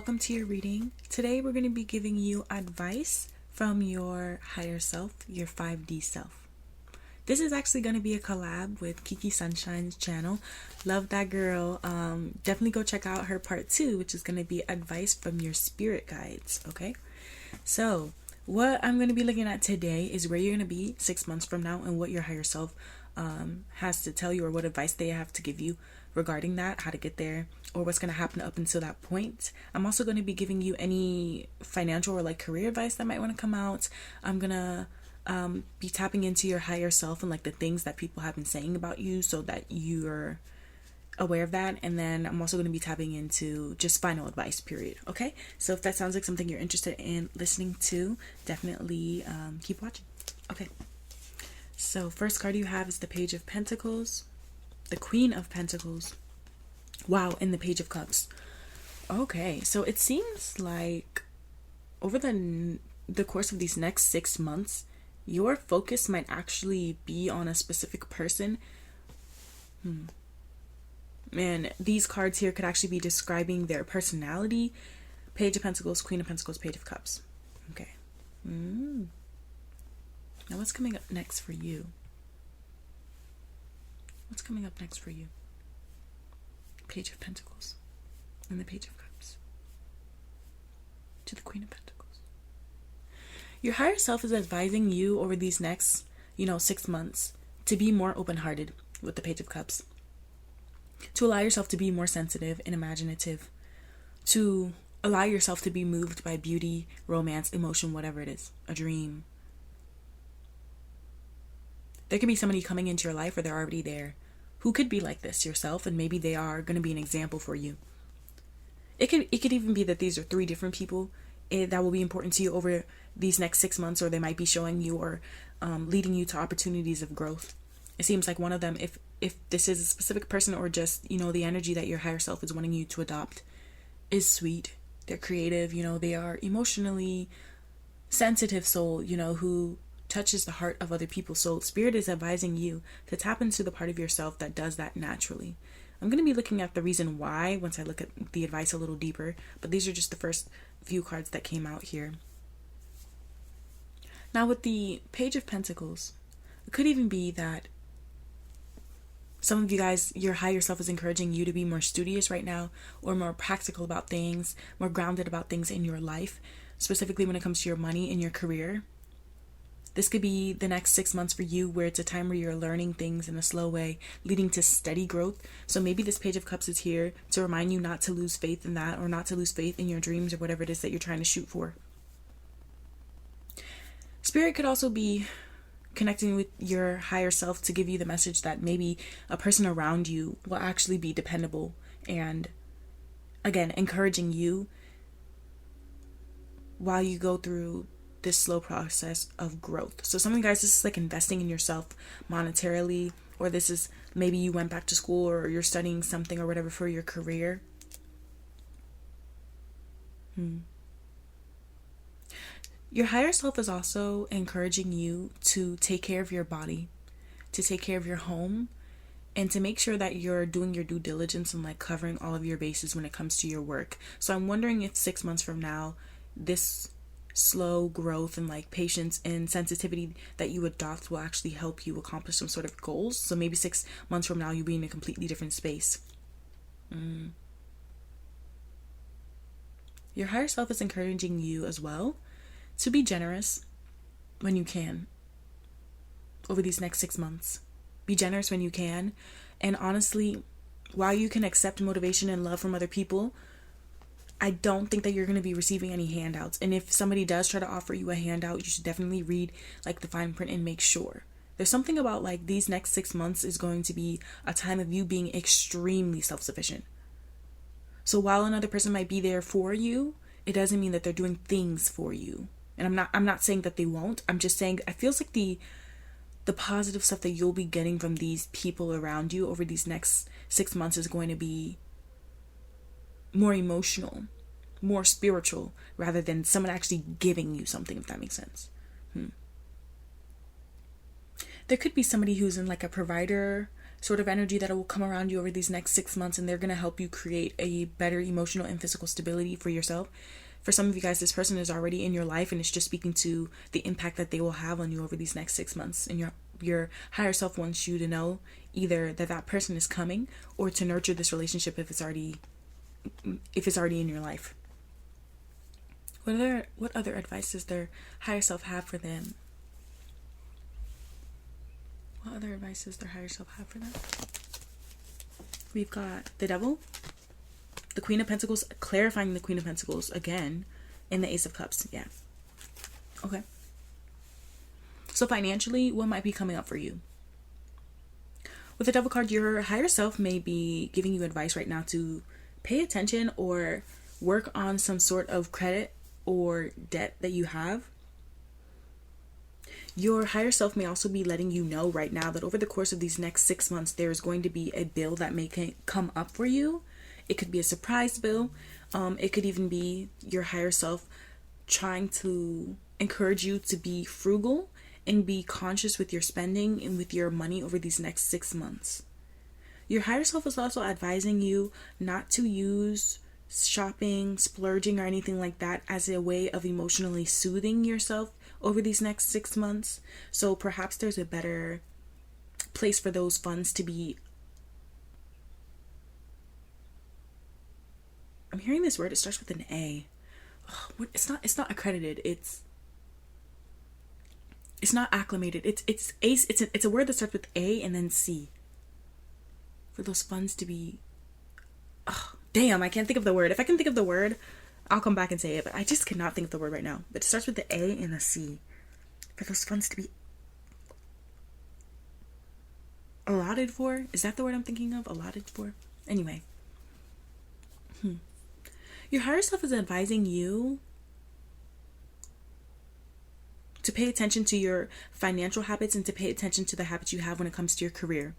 welcome to your reading. Today we're going to be giving you advice from your higher self, your 5D self. This is actually going to be a collab with Kikisunshynee channel. Love that girl. Definitely go check out her part 2, which is going to be advice from your spirit guides, okay? So, what I'm going to be looking at today is where you're going to be 6 months from now and what your higher self has to tell you, or what advice they have to give you regarding that, how to get there, or what's going to happen up until that point. I'm also going to be giving you any financial or like career advice that might want to come out. I'm going to be tapping into your higher self and like the things that people have been saying about you so that you're aware of that. And then I'm also going to be tapping into just final advice, period. Okay, so if that sounds like something you're interested in listening to, definitely keep watching. Okay, so first card you have is the Page of Pentacles, the Queen of Pentacles, wow, and the Page of Cups. Okay, so it seems like over the course of these next 6 months, your focus might actually be on a specific person. And these cards here could actually be describing their personality. Page of Pentacles, Queen of Pentacles, Page of Cups. Okay. Now what's coming up next for you? What's coming up next for you? Page of Pentacles and the Page of Cups to the Queen of Pentacles. Your higher self is advising you over these next, 6 months to be more open-hearted with the Page of Cups, to allow yourself to be more sensitive and imaginative, to allow yourself to be moved by beauty, romance, emotion, whatever it is, a dream. There could be somebody coming into your life, or they're already there, who could be like this, yourself, and maybe they are going to be an example for you. It could even be that these are 3 different people that will be important to you over these next 6 months, or they might be showing you or leading you to opportunities of growth. It seems like one of them, if this is a specific person, or just, the energy that your higher self is wanting you to adopt, is sweet. They're creative, they are emotionally sensitive soul, who touches the heart of other people. So Spirit is advising you to tap into the part of yourself that does that naturally. I'm going to be looking at the reason why once I look at the advice a little deeper, but these are just the first few cards that came out here. Now with the Page of Pentacles, it could even be that some of you guys, your higher self is encouraging you to be more studious right now, or more practical about things, more grounded about things in your life, specifically when it comes to your money and your career. This could be the next 6 months for you, where it's a time where you're learning things in a slow way, leading to steady growth. So maybe this Page of Cups is here to remind you not to lose faith in that, or not to lose faith in your dreams, or whatever it is that you're trying to shoot for. Spirit could also be connecting with your higher self to give you the message that maybe a person around you will actually be dependable, and again, encouraging you while you go through this slow process of growth. So some of you guys, this is like investing in yourself monetarily, or this is maybe you went back to school, or you're studying something or whatever for your career. Your higher self is also encouraging you to take care of your body, to take care of your home, and to make sure that you're doing your due diligence and like covering all of your bases when it comes to your work. So I'm wondering if 6 months from now, this slow growth and like patience and sensitivity that you adopt will actually help you accomplish some sort of goals. So maybe 6 months from now, you'll be in a completely different space. Your higher self is encouraging you as well to be generous when you can over these next 6 months. Be generous when you can. And honestly, while you can accept motivation and love from other people, I don't think that you're going to be receiving any handouts. And if somebody does try to offer you a handout, you should definitely read like the fine print and make sure. There's something about like these next 6 months is going to be a time of you being extremely self-sufficient. So while another person might be there for you, it doesn't mean that they're doing things for you. And I'm not saying that they won't. I'm just saying it feels like the positive stuff that you'll be getting from these people around you over these next 6 months is going to be more emotional, more spiritual, rather than someone actually giving you something, if that makes sense. There could be somebody who's in like a provider sort of energy that will come around you over these next 6 months, and they're going to help you create a better emotional and physical stability for yourself. For some of you guys, this person is already in your life, and it's just speaking to the impact that they will have on you over these next 6 months. And your higher self wants you to know either that person is coming, or to nurture this relationship if it's already in your life. What other advice does their higher self have for them? What other advice does their higher self have for them? We've got the Devil, the Queen of Pentacles, clarifying the Queen of Pentacles again, and the Ace of Cups. Yeah. Okay. So financially, what might be coming up for you? With the Devil card, your higher self may be giving you advice right now to pay attention or work on some sort of credit or debt that you have. Your higher self may also be letting you know right now that over the course of these next 6 months, there's going to be a bill that may come up for you. It could be a surprise bill. It could even be your higher self trying to encourage you to be frugal and be conscious with your spending and with your money over these next 6 months. Your higher self is also advising you not to use shopping, splurging, or anything like that as a way of emotionally soothing yourself over these next 6 months. So perhaps there's a better place for those funds to be. I'm hearing this word. It starts with an A. Oh, it's not accredited. It's not acclimated. It's ace. It's a word that starts with A and then C. For those funds to be. Oh, damn! I can't think of the word. If I can think of the word, I'll come back and say it, but I just cannot think of the word right now. But it starts with the A and the C. For those funds to be allotted for? Is that the word I'm thinking of? Allotted for? Anyway. Your higher self is advising you to pay attention to your financial habits and to pay attention to the habits you have when it comes to your career,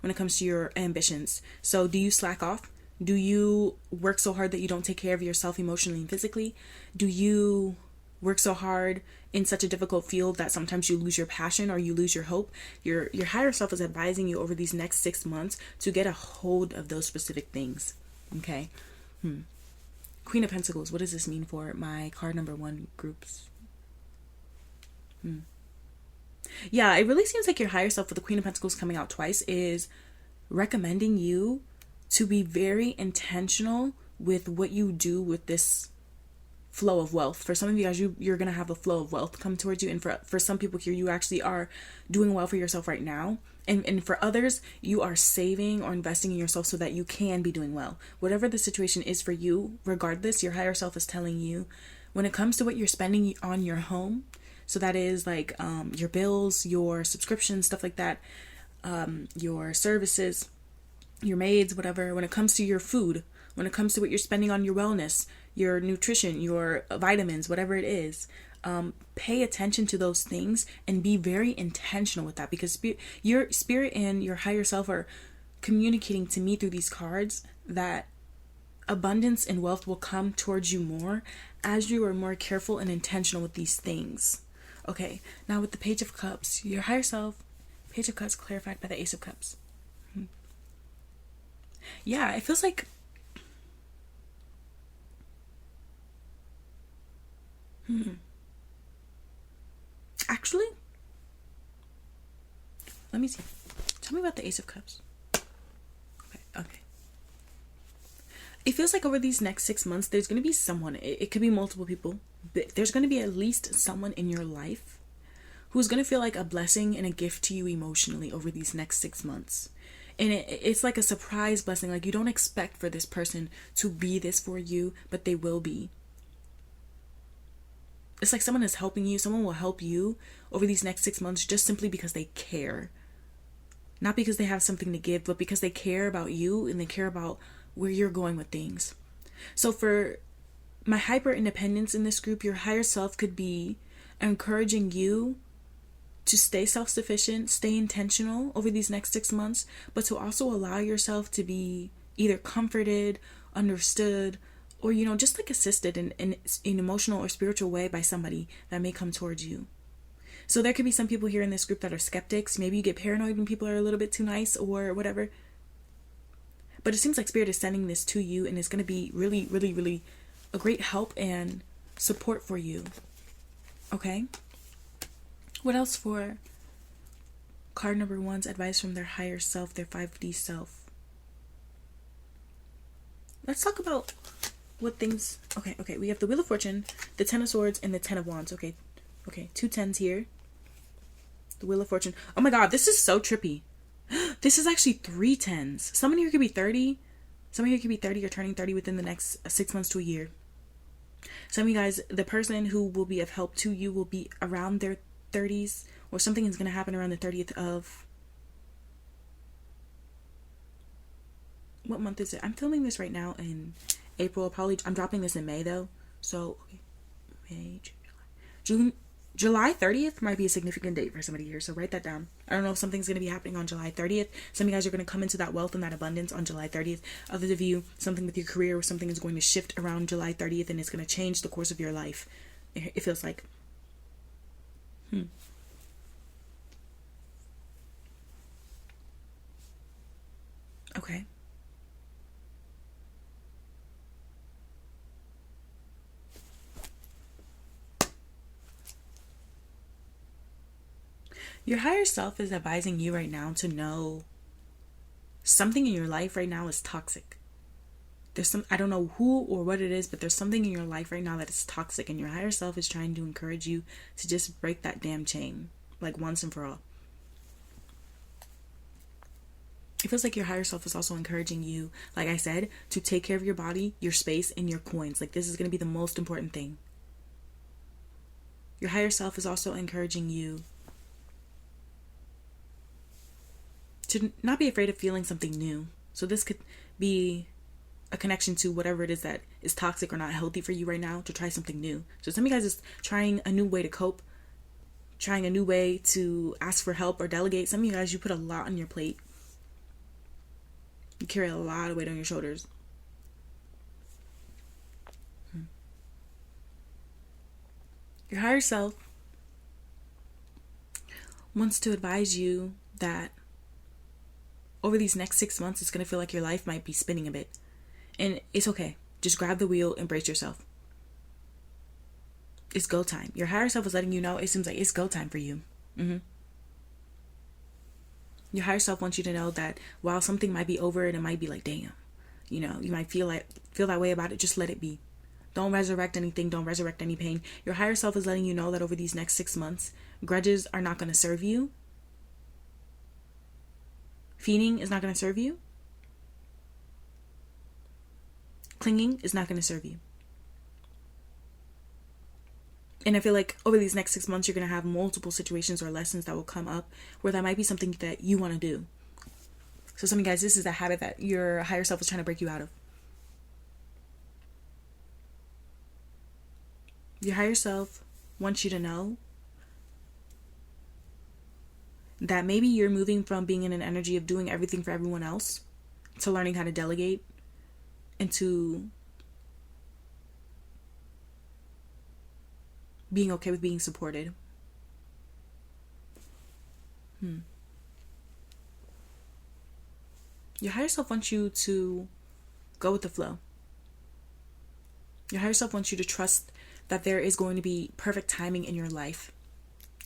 when it comes to your ambitions. So do you slack off? Do you work so hard that you don't take care of yourself emotionally and physically? Do you work so hard in such a difficult field that sometimes you lose your passion or you lose your hope? Your higher self is advising you over these next 6 months to get a hold of those specific things. Okay. Queen of Pentacles. What does this mean for my card number 1 groups? Yeah, it really seems like your higher self with the Queen of Pentacles coming out twice is recommending you to be very intentional with what you do with this flow of wealth. For some of you guys, you're going to have a flow of wealth come towards you. And for some people here, you actually are doing well for yourself right now. And for others, you are saving or investing in yourself so that you can be doing well. Whatever the situation is for you, regardless, your higher self is telling you when it comes to what you're spending on your home. So that is like your bills, your subscriptions, stuff like that, your services, your maids, whatever. When it comes to your food, when it comes to what you're spending on your wellness, your nutrition, your vitamins, whatever it is, pay attention to those things and be very intentional with that, because your spirit and your higher self are communicating to me through these cards that abundance and wealth will come towards you more as you are more careful and intentional with these things. Okay, now with the Page of Cups, your higher self, Page of Cups clarified by the Ace of Cups. Yeah, it feels like actually, let me see. Tell me about the Ace of Cups. Okay. It feels like over these next 6 months, there's going to be someone, it could be multiple people, but there's going to be at least someone in your life who's going to feel like a blessing and a gift to you emotionally over these next 6 months. And it's like a surprise blessing. Like you don't expect for this person to be this for you, but they will be. It's like someone is helping you. Someone will help you over these next 6 months just simply because they care. Not because they have something to give, but because they care about you and they care about where you're going with things. So for my hyper independence in this group, your higher self could be encouraging you to stay self-sufficient, stay intentional over these next 6 months, but to also allow yourself to be either comforted, understood, or, just like assisted in an emotional or spiritual way by somebody that may come towards you. So there could be some people here in this group that are skeptics. Maybe you get paranoid when people are a little bit too nice or whatever. But it seems like Spirit is sending this to you, and it's going to be really, really, really a great help and support for you. Okay? What else for card number 1's advice from their higher self, their 5D self? Let's talk about what things... Okay. We have the Wheel of Fortune, the 10 of Swords, and the 10 of Wands. Okay. 2 10s here. The Wheel of Fortune. Oh my god, this is so trippy. This is actually 3 10s. Some of you could be 30. Some of you could be 30 or turning 30 within the next 6 months to a year. Some of you guys, the person who will be of help to you will be around their 30s, or something is going to happen around the 30th of... What month is it? I'm filming this right now in April. Probably I'm dropping this in May though. So May, June, July 30th might be a significant date for somebody here. So write that down. I don't know if something's going to be happening on July 30th. Some of you guys are going to come into that wealth and that abundance on July 30th. Others of you, something with your career or something is going to shift around July 30th, and it's going to change the course of your life. It feels like. Okay. Your higher self is advising you right now to know something in your life right now is toxic. There's some, I don't know who or what it is, but there's something in your life right now that is toxic, and your higher self is trying to encourage you to just break that damn chain, like once and for all. It feels like your higher self is also encouraging you, like I said, to take care of your body, your space, and your coins. Like, this is going to be the most important thing. Your higher self is also encouraging you to not be afraid of feeling something new. So this could be a connection to whatever it is that is toxic or not healthy for you right now, to try something new. So some of you guys is trying a new way to cope, trying a new way to ask for help or delegate. Some of you guys, you put a lot on your plate. You carry a lot of weight on your shoulders. Your higher self wants to advise you that over these next 6 months, it's going to feel like your life might be spinning a bit. And it's okay. Just grab the wheel and brace yourself. It's go time. Your higher self is letting you know it seems like it's go time for you. Your higher self wants you to know that while something might be over and it might be like, damn, you might feel that way about it, just let it be. Don't resurrect anything. Don't resurrect any pain. Your higher self is letting you know that over these next 6 months, grudges are not going to serve you. Feeding is not going to serve you. Clinging is not going to serve you. And I feel like over these next 6 months, you're going to have multiple situations or lessons that will come up where that might be something that you want to do. So some of you guys, this is a habit that your higher self is trying to break you out of. Your higher self wants you to know that maybe you're moving from being in an energy of doing everything for everyone else to learning how to delegate and to being okay with being supported. Your higher self wants you to go with the flow. Your higher self wants you to trust that there is going to be perfect timing in your life.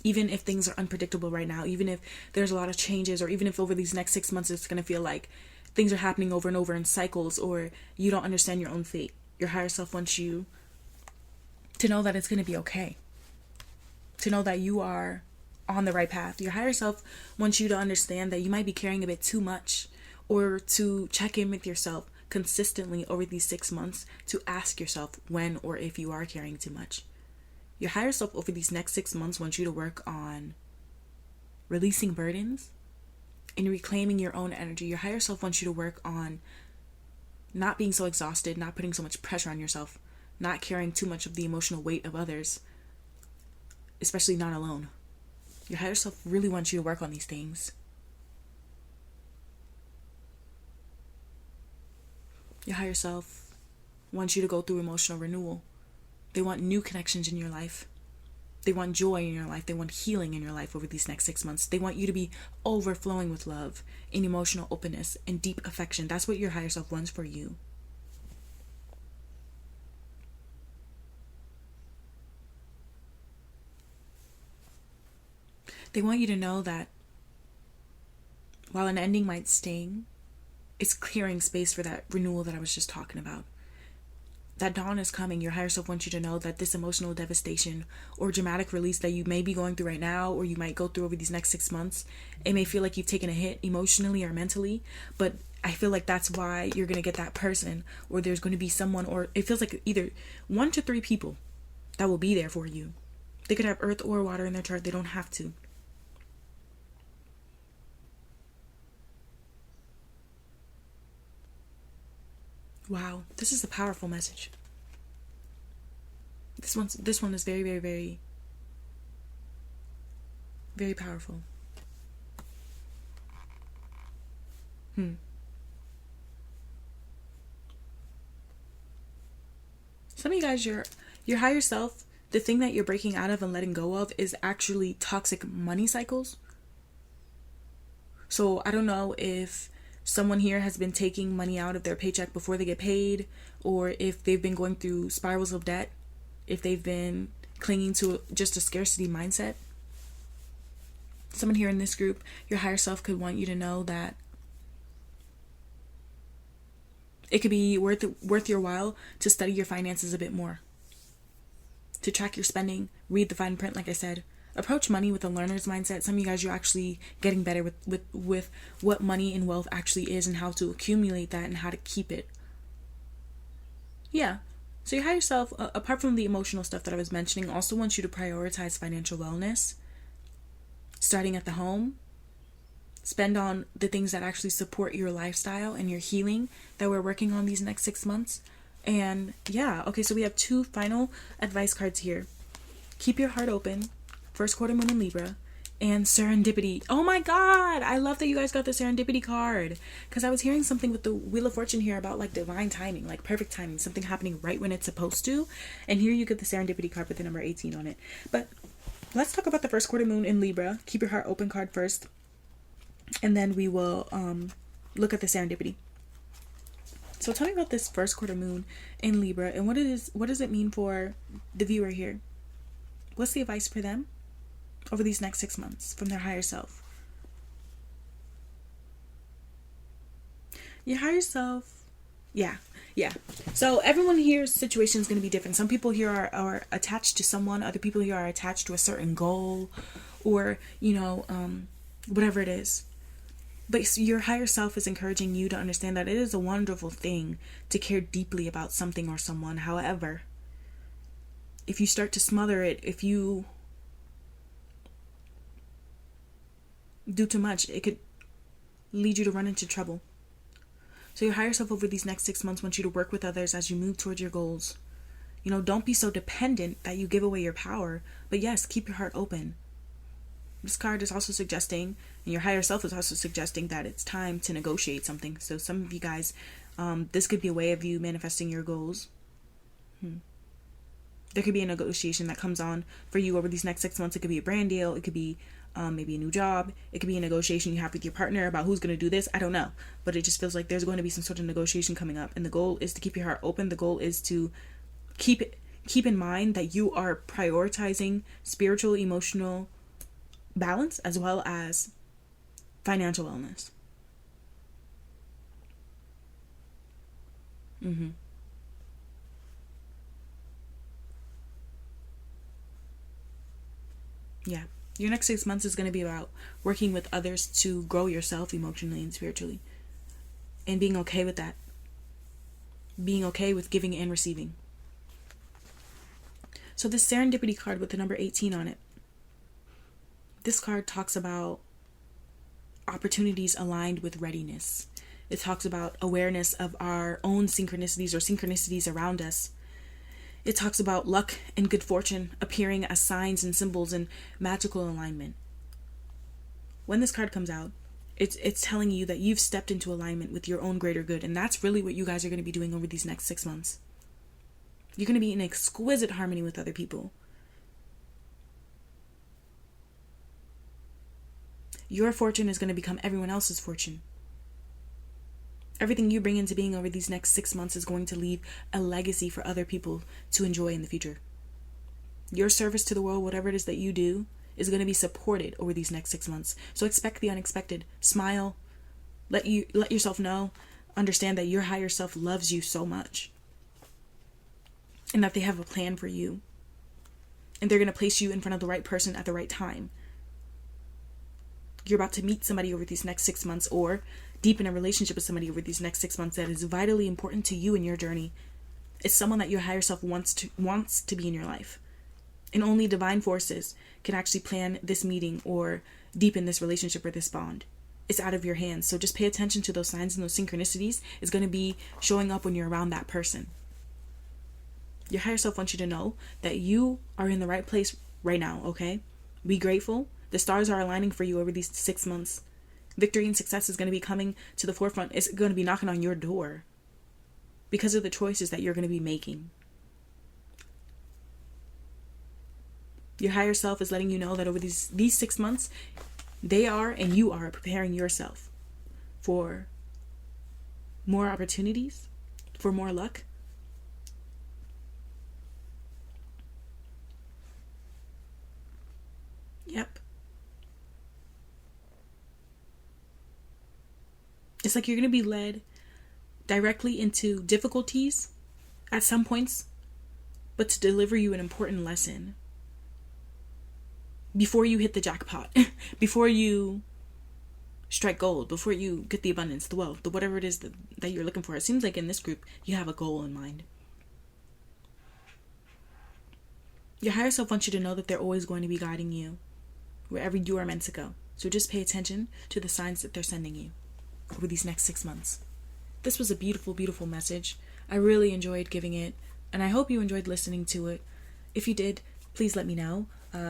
Even if things are unpredictable right now, even if there's a lot of changes, or even if over these next 6 months it's going to feel like things are happening over and over in cycles, or you don't understand your own fate. Your higher self wants you to know that it's going to be okay. To know that you are on the right path. Your higher self wants you to understand that you might be carrying a bit too much, or to check in with yourself consistently over these 6 months to ask yourself when or if you are carrying too much. Your higher self over these next 6 months wants you to work on releasing burdens and reclaiming your own energy. Your higher self wants you to work on not being so exhausted, not putting so much pressure on yourself, not carrying too much of the emotional weight of others, especially not alone. Your higher self really wants you to work on these things. Your higher self wants you to go through emotional renewal. They want new connections in your life. They want joy in your life. They want healing in your life over these next 6 months. They want you to be overflowing with love and emotional openness and deep affection. That's what your higher self wants for you. They want you to know that while an ending might sting, it's clearing space for that renewal that I was just talking about. That dawn is coming. Your higher self wants you to know that this emotional devastation or dramatic release that you may be going through right now, or you might go through over these next 6 months, it may feel like you've taken a hit emotionally or mentally, but I feel like that's why you're going to get that person, or there's going to be someone, or it feels like either 1 to 3 people that will be there for you. They could have earth or water in their chart. They don't have to. Wow, this is a powerful message. This one is very, very, very, very powerful. Some of you guys, your higher self, the thing that you're breaking out of and letting go of is actually toxic money cycles. So I don't know if someone here has been taking money out of their paycheck before they get paid, or if they've been going through spirals of debt, if they've been clinging to just a scarcity mindset. Someone here in this group, your higher self could want you to know that it could be worth your while to study your finances a bit more, to track your spending, read the fine print, like I said. Approach money with a learner's mindset. Some of you guys, you're actually getting better with what money and wealth actually is, and how to accumulate that and how to keep it. Yeah. So your higher self, apart from the emotional stuff that I was mentioning, also wants you to prioritize financial wellness, starting at the home. Spend on the things that actually support your lifestyle and your healing that we're working on these next 6 months. And yeah, okay, so we have 2 final advice cards here. Keep your heart open. First quarter moon in Libra, and serendipity. Oh my god, I love that you guys got the serendipity card, because I was hearing something with the Wheel of Fortune here about like divine timing, like perfect timing, something happening right when it's supposed to. And here you get the serendipity card with the number 18 on it. But let's talk about the first quarter moon in Libra. Keep your heart open card first, and then we will look at the serendipity. So tell me about this first quarter moon in Libra, and what does it mean for the viewer here? What's the advice for them over these next 6 months from their higher self? Your higher self, yeah. So everyone here's situation is going to be different. Some people here are attached to someone. Other people here are attached to a certain goal, or whatever it is. But your higher self is encouraging you to understand that it is a wonderful thing to care deeply about something or someone. However, if you start to smother it, if you do too much, it could lead you to run into trouble. So your higher self over these next 6 months wants you to work with others as you move towards your goals. Don't be so dependent that you give away your power, but yes, keep your heart open. This card is also suggesting, and your higher self is also suggesting, that it's time to negotiate something. So some of you guys, this could be a way of you manifesting your goals. There could be a negotiation that comes on for you over these next 6 months. It could be a brand deal. It could be maybe a new job. It could be a negotiation you have with your partner about who's going to do this. I don't know. But it just feels like there's going to be some sort of negotiation coming up. And the goal is to keep your heart open. The goal is to keep in mind that you are prioritizing spiritual, emotional balance as well as financial wellness. Yeah. Your next 6 months is going to be about working with others to grow yourself emotionally and spiritually. And being okay with that. Being okay with giving and receiving. So this serendipity card with the number 18 on it. This card talks about opportunities aligned with readiness. It talks about awareness of our own synchronicities or synchronicities around us. It talks about luck and good fortune appearing as signs and symbols in magical alignment. When this card comes out, it's telling you that you've stepped into alignment with your own greater good. And that's really what you guys are going to be doing over these next 6 months. You're going to be in exquisite harmony with other people. your fortune is going to become everyone else's fortune. Everything you bring into being over these next 6 months is going to leave a legacy for other people to enjoy in the future. Your service to the world, whatever it is that you do, is going to be supported over these next 6 months. So expect the unexpected. Smile. Let yourself know. Understand that your higher self loves you so much. And that they have a plan for you. And they're going to place you in front of the right person at the right time. You're about to meet somebody over these next 6 months, or deepen a relationship with somebody over these next 6 months that is vitally important to you in your journey. It's someone that your higher self wants to be in your life. And only divine forces can actually plan this meeting or deepen this relationship or this bond. It's out of your hands. So just pay attention to those signs and those synchronicities. It's going to be showing up when you're around that person. Your higher self wants you to know that you are in the right place right now, okay? Be grateful. The stars are aligning for you over these 6 months. Victory and success is going to be coming to the forefront. It's going to be knocking on your door because of the choices that you're going to be making. Your higher self is letting you know that over these 6 months, they are and you are preparing yourself for more opportunities, for more luck. Yep. It's like you're going to be led directly into difficulties at some points, but to deliver you an important lesson before you hit the jackpot, before you strike gold, before you get the abundance, the wealth, the whatever it is that you're looking for. It seems like in this group, you have a goal in mind. Your higher self wants you to know that they're always going to be guiding you wherever you are meant to go. So just pay attention to the signs that they're sending you over these next 6 months. This was a beautiful, beautiful message. I really enjoyed giving it, and I hope you enjoyed listening to it. If you did, please let me know.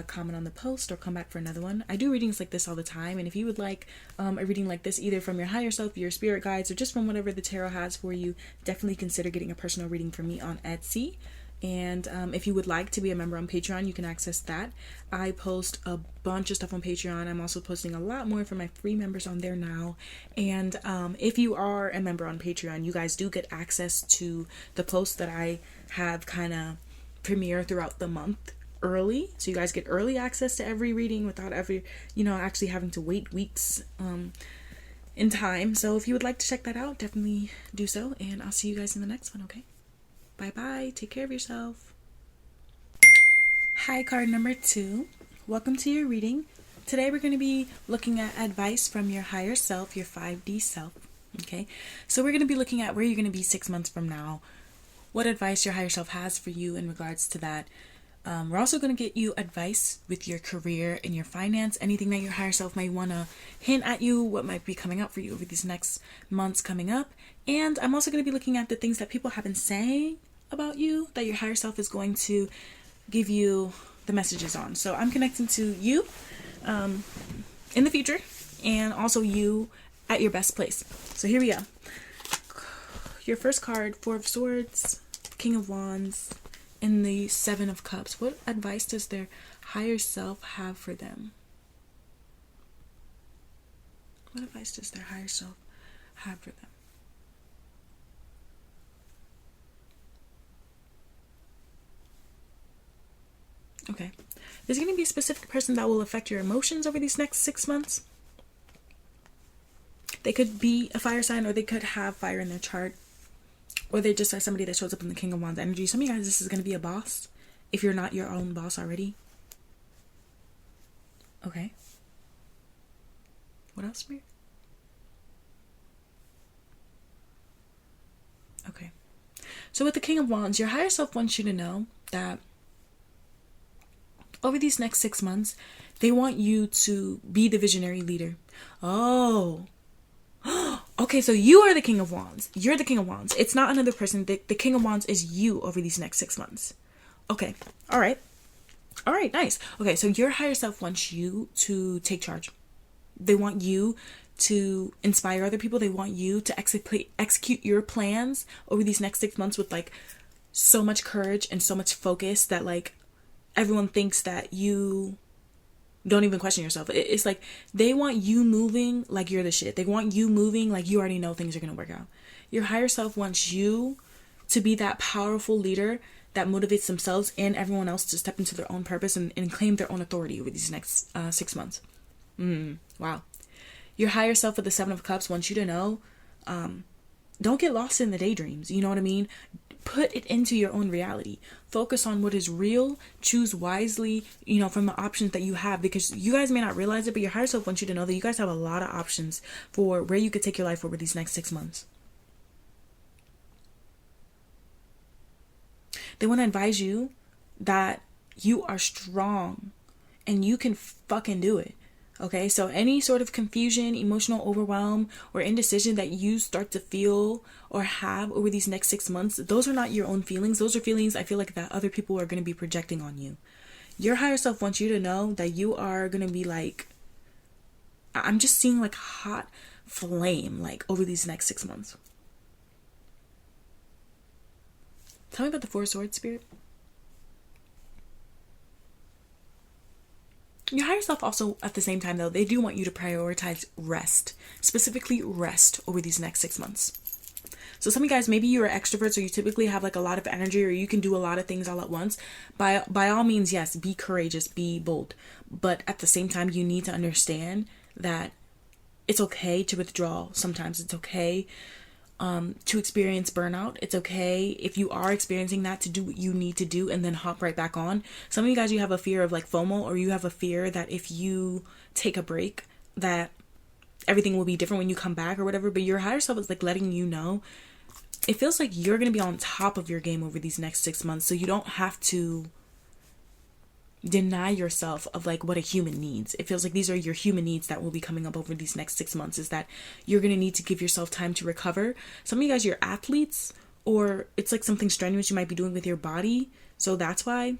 Comment on the post or come back for another one. I do readings like this all the time, and if you would like a reading like this, either from your higher self, your spirit guides, or just from whatever the tarot has for you, definitely consider getting a personal reading from me on Etsy. And if you would like to be a member on Patreon, you can access that. I post a bunch of stuff on Patreon. I'm also posting a lot more for my free members on there now. And if you are a member on Patreon, you guys do get access to the posts that I have kind of premiere throughout the month early. So you guys get early access to every reading without actually having to wait weeks in time. So if you would like to check that out, definitely do so. And I'll see you guys in the next one, okay? Bye-bye. Take care of yourself. Hi, card number 2. Welcome to your reading. Today we're going to be looking at advice from your higher self, your 5D self. Okay? So we're going to be looking at where you're going to be 6 months from now. What advice your higher self has for you in regards to that. We're also going to get you advice with your career and your finance. Anything that your higher self might want to hint at you, what might be coming up for you over these next months coming up. And I'm also going to be looking at the things that people have been saying about you that your higher self is going to give you the messages on. So I'm connecting to you in the future and also you at your best place. So here we go. Your first card, 4 of Swords, King of Wands, and the 7 of Cups. What advice does their higher self have for them? What advice does their higher self have for them? Okay. There's going to be a specific person that will affect your emotions over these next 6 months. They could be a fire sign, or they could have fire in their chart. Or they just are somebody that shows up in the King of Wands energy. Some of you guys, this is going to be a boss. If you're not your own boss already. Okay. What else, Spirit? Okay. So with the King of Wands, your higher self wants you to know that over these next 6 months, they want you to be the visionary leader. Oh. Okay, so you are the King of Wands. You're the King of Wands. It's not another person. The King of Wands is you over these next 6 months. Okay. All right. All right, nice. Okay, so your higher self wants you to take charge. They want you to inspire other people. They want you to execute your plans over these next 6 months with like so much courage and so much focus that like everyone thinks that you Don't even question yourself. It's like they want you moving like you're the shit. They want you moving like you already know things are going to work out. Your higher self wants you to be that powerful leader that motivates themselves and everyone else to step into their own purpose and claim their own authority over these next 6 months. Wow. Your higher self with the Seven of Cups wants you to know, don't get lost in the daydreams. You know what I mean? Put it into your own reality. Focus on what is real. Choose wisely, from the options that you have, because you guys may not realize it, but your higher self wants you to know that you guys have a lot of options for where you could take your life over these next 6 months. They want to advise you that you are strong and you can fucking do it. Okay, so any sort of confusion, emotional overwhelm, or indecision that you start to feel or have over these next 6 months, those are not your own feelings. Those are feelings I feel like that other people are going to be projecting on you. Your higher self wants you to know that you are going to be like, I'm just seeing like hot flame, like over these next 6 months. Tell me about the Four of Swords, Spirit. Your higher self also, at the same time, though, they do want you to prioritize rest. Specifically, rest over these next 6 months. So some of you guys, maybe you are extroverts or you typically have like a lot of energy or you can do a lot of things all at once. By all means, yes, be courageous, be bold. But at the same time, you need to understand that it's okay to withdraw. Sometimes it's okay to experience burnout. It's okay if you are experiencing that to do what you need to do and then hop right back on. Some of you guys, you have a fear of like FOMO, or you have a fear that if you take a break that everything will be different when you come back or whatever. But your higher self is like letting you know, it feels like you're going to be on top of your game over these next 6 months, so you don't have to deny yourself of like what a human needs. It feels like these are your human needs that will be coming up over these next 6 months, is that you're going to need to give yourself time to recover. Some of you guys, you're athletes, or it's like something strenuous you might be doing with your body. So that's why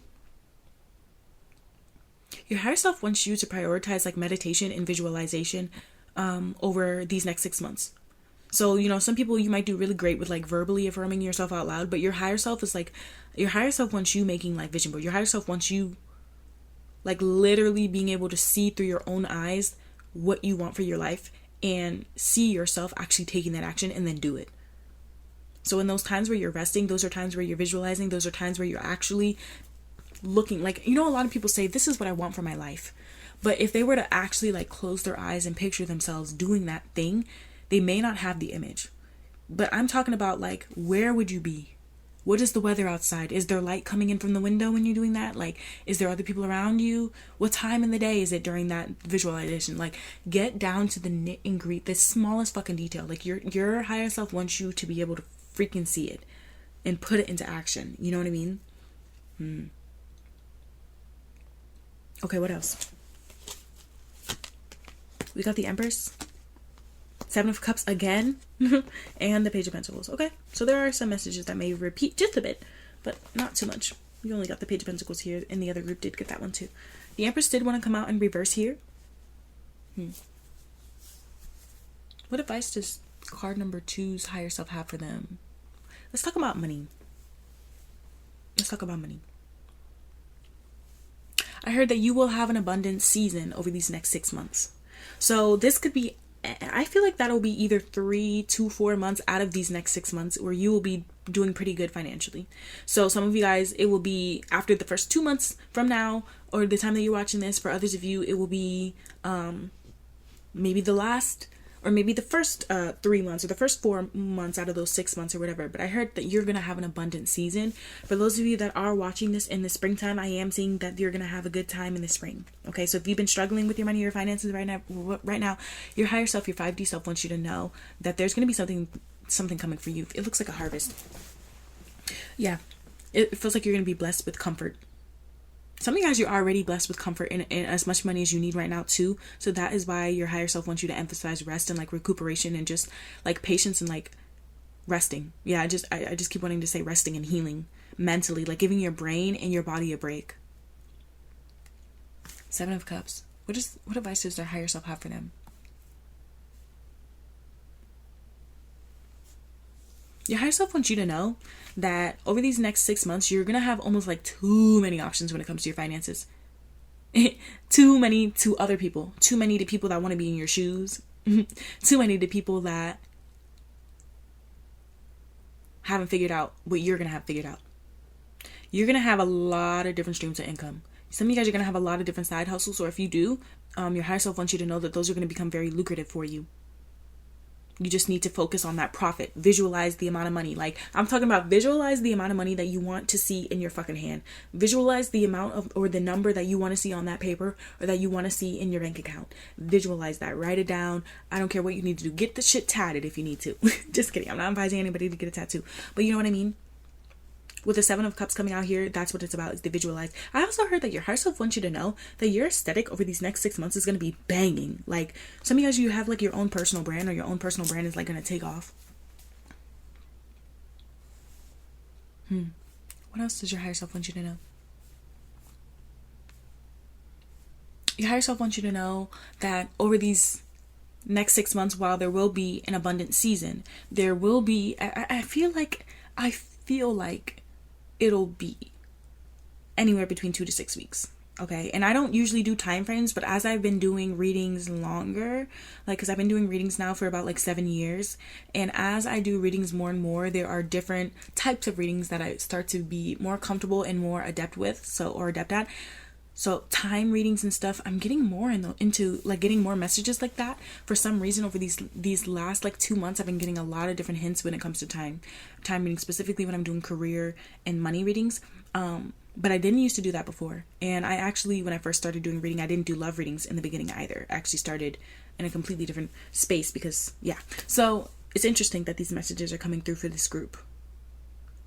your higher self wants you to prioritize like meditation and visualization over these next 6 months. So, some people, you might do really great with like verbally affirming yourself out loud, but your higher self is like, your higher self wants you making like vision board. Your higher self wants you like literally being able to see through your own eyes what you want for your life and see yourself actually taking that action and then do it. So in those times where you're resting, those are times where you're visualizing, those are times where you're actually looking like, a lot of people say, this is what I want for my life. But if they were to actually like close their eyes and picture themselves doing that thing, they may not have the image. But I'm talking about like, where would you be? What is the weather outside? Is there light coming in from the window when you're doing that? Like, is there other people around you? What time in the day is it during that visualization? Like, get down to the nit and grit, the smallest fucking detail. Like, your higher self wants you to be able to freaking see it and put it into action. You know what I mean? Okay, what else? We got the Empress, Seven of Cups again, and the Page of Pentacles. Okay, so there are some messages that may repeat just a bit, but not too much. You only got the Page of Pentacles here, and the other group did get that one too. The Empress did want to come out in reverse here. What advice does card number 2's higher self have for them? Let's talk about money. I heard that you will have an abundant season over these next 6 months. So this could be, I feel like that'll be either 3 to 4 months out of these next 6 months where you will be doing pretty good financially. So some of you guys, it will be after the first 2 months from now, or the time that you're watching this. For others of you, it will be maybe the last, or maybe the first 3 months, or the first 4 months out of those 6 months or whatever. But I heard that you're going to have an abundant season. For those of you that are watching this in the springtime, I am seeing that you're going to have a good time in the spring. Okay, so if you've been struggling with your money or your finances right now, your higher self, your 5D self wants you to know that there's going to be something coming for you. It looks like a harvest. Yeah, it feels like you're going to be blessed with comfort. Some of you guys, you're already blessed with comfort and as much money as you need right now too. So that is why your higher self wants you to emphasize rest and like recuperation and just like patience and like resting. Yeah, I just keep wanting to say resting and healing mentally, like giving your brain and your body a break. Seven of Cups. What advice does their higher self have for them? Your higher self wants you to know that over these next 6 months, you're going to have almost like too many options when it comes to your finances. Too many to other people. Too many to people that want to be in your shoes. Too many to people that haven't figured out what you're going to have figured out. You're going to have a lot of different streams of income. Some of you guys are going to have a lot of different side hustles, or if you do, your higher self wants you to know that those are going to become very lucrative for you. You just need to focus on that profit. Visualize the amount of money. Like, I'm talking about visualize the amount of money that you want to see in your fucking hand. Visualize the amount of, or the number that you want to see on that paper, or that you want to see in your bank account. Visualize that. Write it down. I don't care what you need to do. Get the shit tatted if you need to. Just kidding. I'm not advising anybody to get a tattoo. But you know what I mean? With the 7 of Cups coming out here, that's what it's about, is to visualize. I also heard that your higher self wants you to know that your aesthetic over these next 6 months is going to be banging. Like, some of you guys, you have like your own personal brand, or your own personal brand is like going to take off. What else does your higher self want you to know? Your higher self wants you to know that over these next 6 months, while there will be an abundant season, there will be, I feel like it'll be anywhere between 2 to 6 weeks. Okay. And I don't usually do time frames, but as I've been doing readings longer, like, cause I've been doing readings now for about like 7 years. And as I do readings more and more, there are different types of readings that I start to be more comfortable and more adept with. Or adept at. So time readings and stuff, I'm getting more into like getting more messages like that. For some reason, over these last like 2 months, I've been getting a lot of different hints when it comes to time readings, specifically when I'm doing career and money readings. But I didn't used to do that before. And I actually, when I first started doing reading, I didn't do love readings in the beginning either. I actually started in a completely different space because, yeah. So it's interesting that these messages are coming through for this group.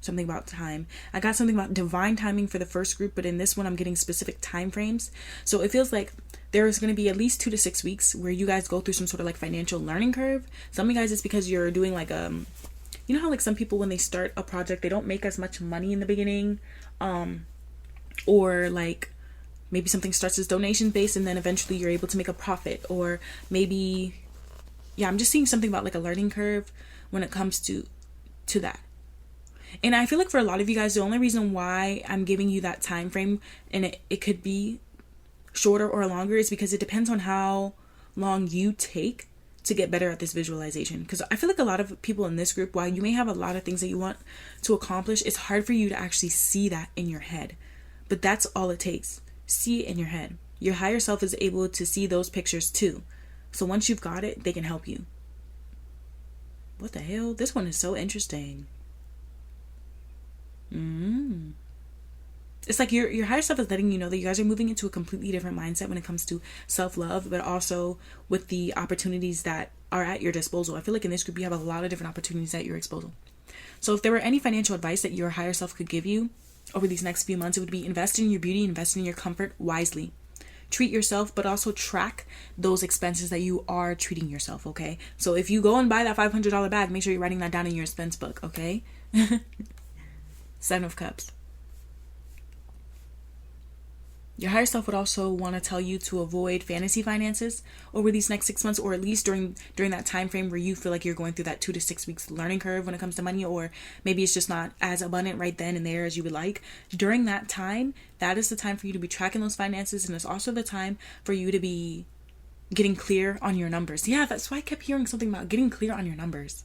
Something about time. I got something about divine timing for the first group, but in this one I'm getting specific time frames. So it feels like there's going to be at least 2 to 6 weeks where you guys go through some sort of like financial learning curve. Some of you guys, it's because you're doing like you know how like some people when they start a project, they don't make as much money in the beginning, or like maybe something starts as donation based and then eventually you're able to make a profit, or maybe, yeah, I'm just seeing something about like a learning curve when it comes to that. And I feel like for a lot of you guys, the only reason why I'm giving you that time frame, and it could be shorter or longer, is because it depends on how long you take to get better at this visualization. Because I feel like a lot of people in this group, while you may have a lot of things that you want to accomplish, it's hard for you to actually see that in your head. But that's all it takes. See it in your head. Your higher self is able to see those pictures too. So once you've got it, they can help you. What the hell? This one is so interesting. It's like your higher self is letting you know that you guys are moving into a completely different mindset when it comes to self-love, but also with the opportunities that are at your disposal. I feel like in this group you have a lot of different opportunities at your disposal. So if there were any financial advice that your higher self could give you over these next few months, it would be invest in your beauty, invest in your comfort wisely. Treat yourself, but also track those expenses that you are treating yourself, okay? So if you go and buy that $500 bag, make sure you're writing that down in your expense book, okay? 7 of Cups. Your higher self would also want to tell you to avoid fantasy finances over these next 6 months, or at least during that time frame where you feel like you're going through that 2 to 6 weeks learning curve when it comes to money, or maybe it's just not as abundant right then and there as you would like. During that time, that is the time for you to be tracking those finances, and it's also the time for you to be getting clear on your numbers. Yeah, that's why I kept hearing something about getting clear on your numbers.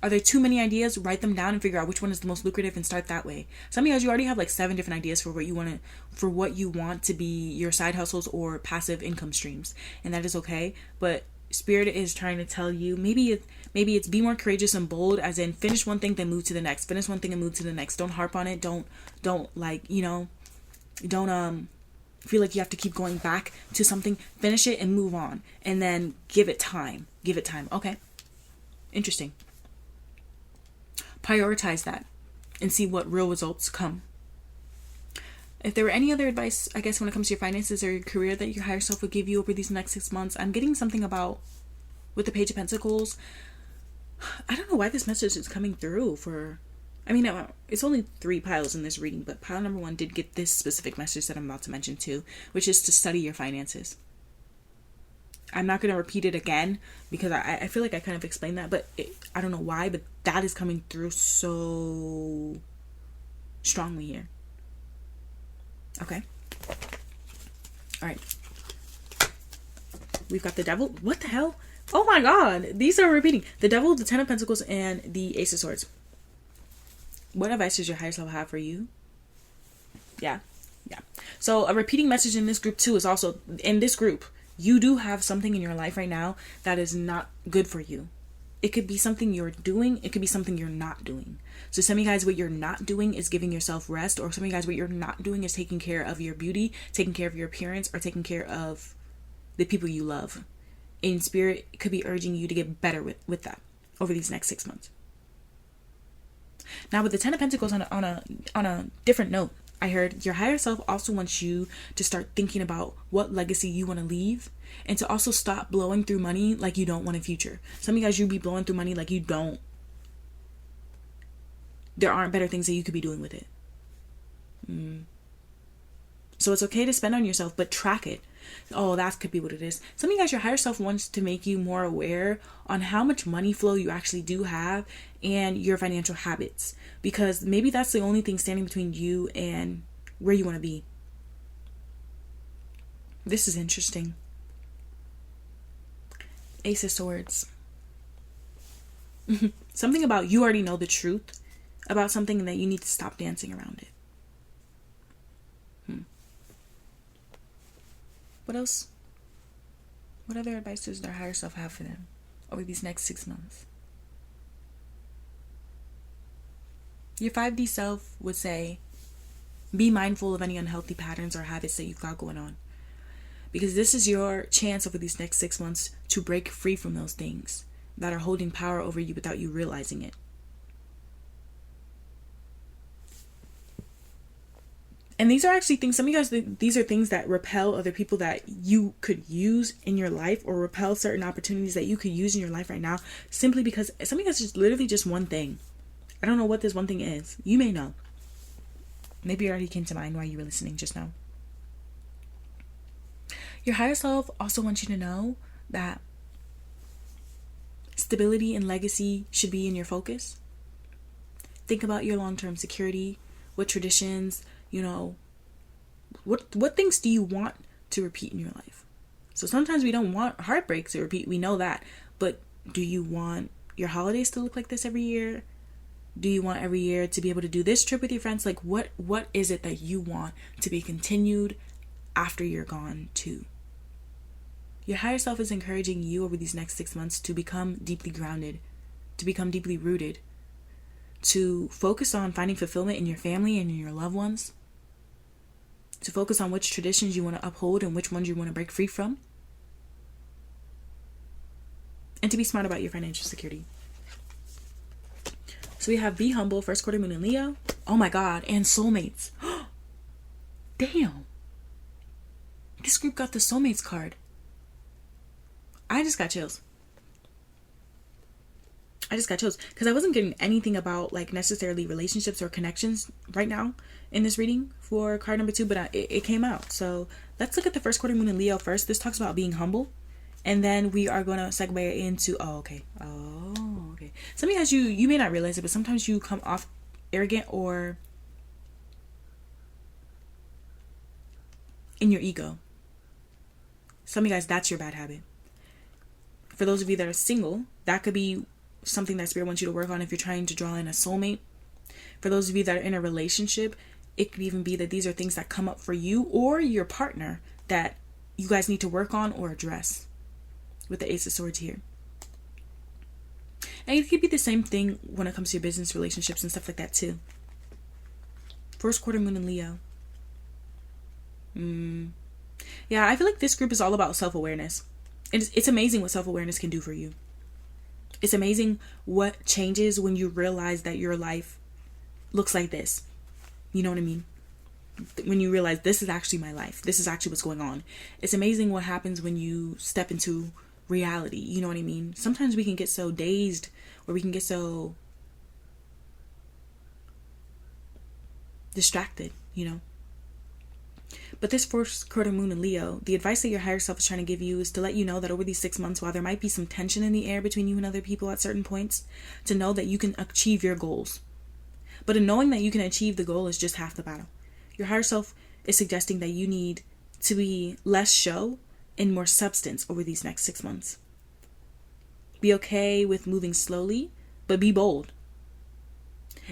Are there too many ideas? Write them down and figure out which one is the most lucrative and start that way. Some of you guys, you already have like 7 different ideas for what you want to be your side hustles or passive income streams, and that is okay. But Spirit is trying to tell you, maybe it's be more courageous and bold, as in finish one thing then move to the next. Finish one thing and move to the next. Don't harp on it. Don't like, don't feel like you have to keep going back to something. Finish it and move on, and then give it time. Okay, interesting. Prioritize that and see what real results come. If there were any other advice, I guess, when it comes to your finances or your career that your higher self would give you over these next 6 months, I'm getting something about with the Page of Pentacles. I don't know why this message is coming through it's only 3 piles in this reading, but pile number 1 did get this specific message that I'm about to mention too, which is to study your finances. I'm not going to repeat it again because I feel like I kind of explained that, but I don't know why, but that is coming through so strongly here. Okay. All right. We've got the Devil. What the hell? Oh my God. These are repeating. The Devil, the Ten of Pentacles, and the Ace of Swords. What advice does your higher self have for you? Yeah. So a repeating message in this group too is also, in this group, you do have something in your life right now that is not good for you. It could be something you're doing. It could be something you're not doing. So some of you guys, what you're not doing is giving yourself rest, or some of you guys, what you're not doing is taking care of your beauty, taking care of your appearance, or taking care of the people you love. In spirit, it could be urging you to get better with that over these next 6 months. Now with the Ten of Pentacles on a different note, I heard your higher self also wants you to start thinking about what legacy you want to leave, and to also stop blowing through money like you don't want a future. Some of you guys, you be blowing through money like you don't. There aren't better things that you could be doing with it. So it's okay to spend on yourself, but track it. Oh, that could be what it is. Some of you guys, your higher self wants to make you more aware on how much money flow you actually do have and your financial habits, because maybe that's the only thing standing between you and where you want to be. This is interesting. Ace of Swords. Something about you already know the truth about something and that you need to stop dancing around it. What else? What other advice does their higher self have for them over these next 6 months? Your 5D self would say, be mindful of any unhealthy patterns or habits that you've got going on. Because this is your chance over these next 6 months to break free from those things that are holding power over you without you realizing it. And these are actually things, some of you guys, these are things that repel other people that you could use in your life, or repel certain opportunities that you could use in your life right now, simply because some of you guys is literally just one thing. I don't know what this one thing is. You may know. Maybe it already came to mind while you were listening just now. Your higher self also wants you to know that stability and legacy should be in your focus. Think about your long-term security, what traditions, what things do you want to repeat in your life? So sometimes we don't want heartbreaks to repeat. We know that. But do you want your holidays to look like this every year? Do you want every year to be able to do this trip with your friends? Like what is it that you want to be continued after you're gone too? Your higher self is encouraging you over these next 6 months to become deeply grounded, to become deeply rooted, to focus on finding fulfillment in your family and in your loved ones, to focus on which traditions you want to uphold and which ones you want to break free from, and to be smart about your financial security. So we have be humble, first quarter moon in Leo. Oh my God, and soulmates. Damn. This group got the soulmates card. I just got chills because I wasn't getting anything about like necessarily relationships or connections right now in this reading for card number 2, but it came out. So let's look at the first quarter moon in Leo first. This talks about being humble, and then we are going to segue into okay. Some of you guys, you may not realize it, but sometimes you come off arrogant or in your ego. Some of you guys, that's your bad habit. For those of you that are single, that could be something that Spirit wants you to work on if you're trying to draw in a soulmate. For those of you that are in a relationship, it could even be that these are things that come up for you or your partner that you guys need to work on or address with the Ace of Swords here. And it could be the same thing when it comes to your business relationships and stuff like that too. First quarter moon in Leo. Yeah, I feel like this group is all about self-awareness. It's amazing what self-awareness can do for you. It's amazing what changes when you realize that your life looks like this. You know what I mean? When you realize this is actually my life. This is actually what's going on. It's amazing what happens when you step into reality. You know what I mean? Sometimes we can get so dazed, or we can get so distracted, But this first quarter moon in Leo, the advice that your higher self is trying to give you is to let you know that over these 6 months, while there might be some tension in the air between you and other people at certain points, to know that you can achieve your goals. But in knowing that you can achieve the goal is just half the battle. Your higher self is suggesting that you need to be less show and more substance over these next 6 months. Be okay with moving slowly, but be bold.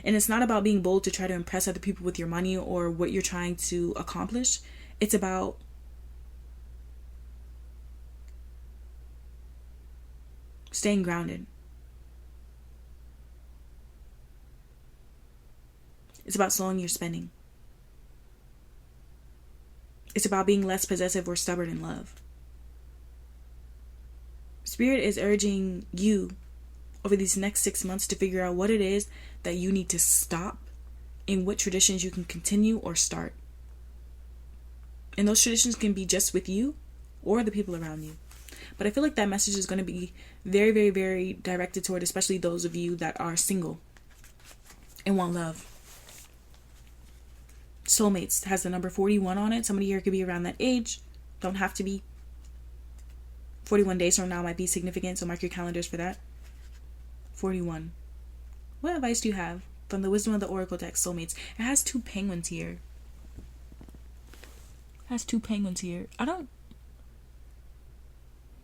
And it's not about being bold to try to impress other people with your money or what you're trying to accomplish. It's about staying grounded. It's about slowing your spending. It's about being less possessive or stubborn in love. Spirit is urging you over these next 6 months to figure out what it is that you need to stop and what traditions you can continue or start. And those traditions can be just with you or the people around you. But I feel like that message is going to be very, very, very directed toward especially those of you that are single and want love. Soulmates has the number 41 on it. Somebody here could be around that age. Don't have to be. 41 days from now might be significant, so mark your calendars for that. 41. What advice do you have from the Wisdom of the Oracle deck, Soulmates? It has 2 penguins here.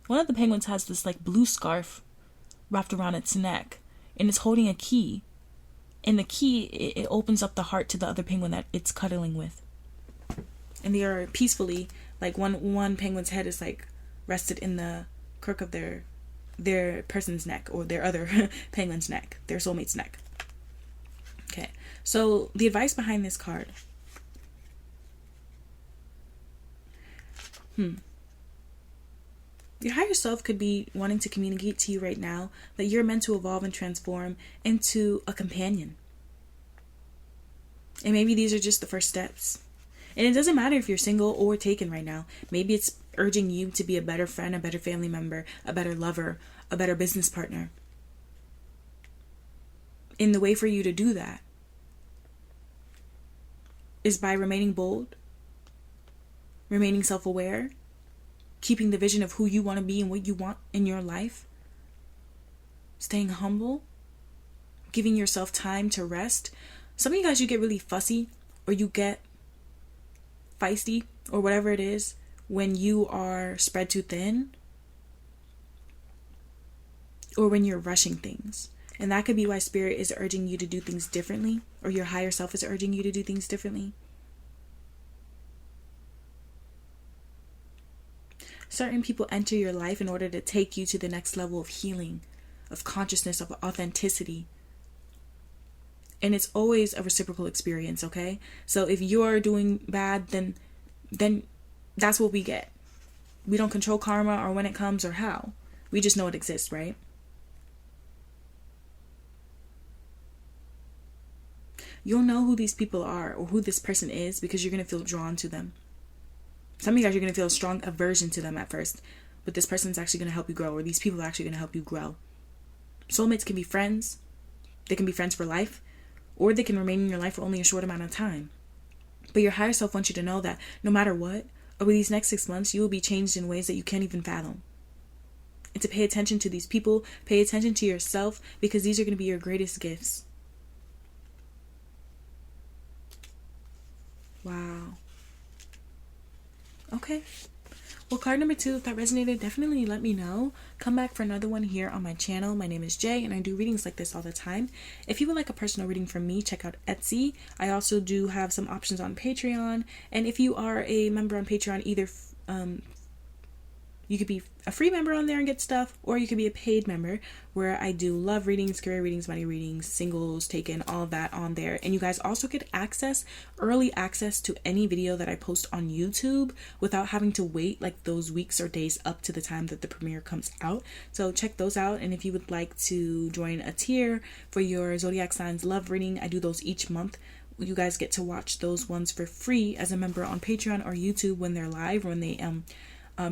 One of the penguins has this like blue scarf wrapped around its neck, and it's holding a key. And the key, it opens up the heart to the other penguin that it's cuddling with. And they are peacefully, like one penguin's head is like rested in the crook of their person's neck, or their other penguin's neck, their soulmate's neck. Okay, so the advice behind this card. Your higher self could be wanting to communicate to you right now that you're meant to evolve and transform into a companion. And maybe these are just the first steps. And it doesn't matter if you're single or taken right now. Maybe it's urging you to be a better friend, a better family member, a better lover, a better business partner. And the way for you to do that is by remaining bold, remaining self-aware, keeping the vision of who you want to be and what you want in your life, staying humble, giving yourself time to rest. Some of you guys, you get really fussy or you get feisty or whatever it is when you are spread too thin or when you're rushing things. And that could be why Spirit is urging you to do things differently, or your higher self is urging you to do things differently. Certain people enter your life in order to take you to the next level of healing, of consciousness, of authenticity. And it's always a reciprocal experience, okay? So if you're doing bad, then that's what we get. We don't control karma or when it comes or how. We just know it exists, right? You'll know who these people are or who this person is because you're going to feel drawn to them. Some of you guys are going to feel a strong aversion to them at first, but this person's actually going to help you grow, or these people are actually going to help you grow. Soulmates can be friends. They can be friends for life, or they can remain in your life for only a short amount of time. But your higher self wants you to know that no matter what, over these next 6 months, you will be changed in ways that you can't even fathom. And to pay attention to these people, pay attention to yourself, because these are going to be your greatest gifts. Wow. Okay. Well, card number 2, if that resonated, definitely let me know. Come back for another one here on my channel. My name is Jay, and I do readings like this all the time. If you would like a personal reading from me, check out Etsy. I also do have some options on Patreon. And if you are a member on Patreon, either you could be a free member on there and get stuff, or you could be a paid member where I do love readings, career readings, money readings, singles, taken, all of that on there. And you guys also get early access to any video that I post on YouTube without having to wait like those weeks or days up to the time that the premiere comes out. So check those out. And if you would like to join a tier for your zodiac signs love reading, I do those each month. You guys get to watch those ones for free as a member on Patreon or YouTube when they're live, or when they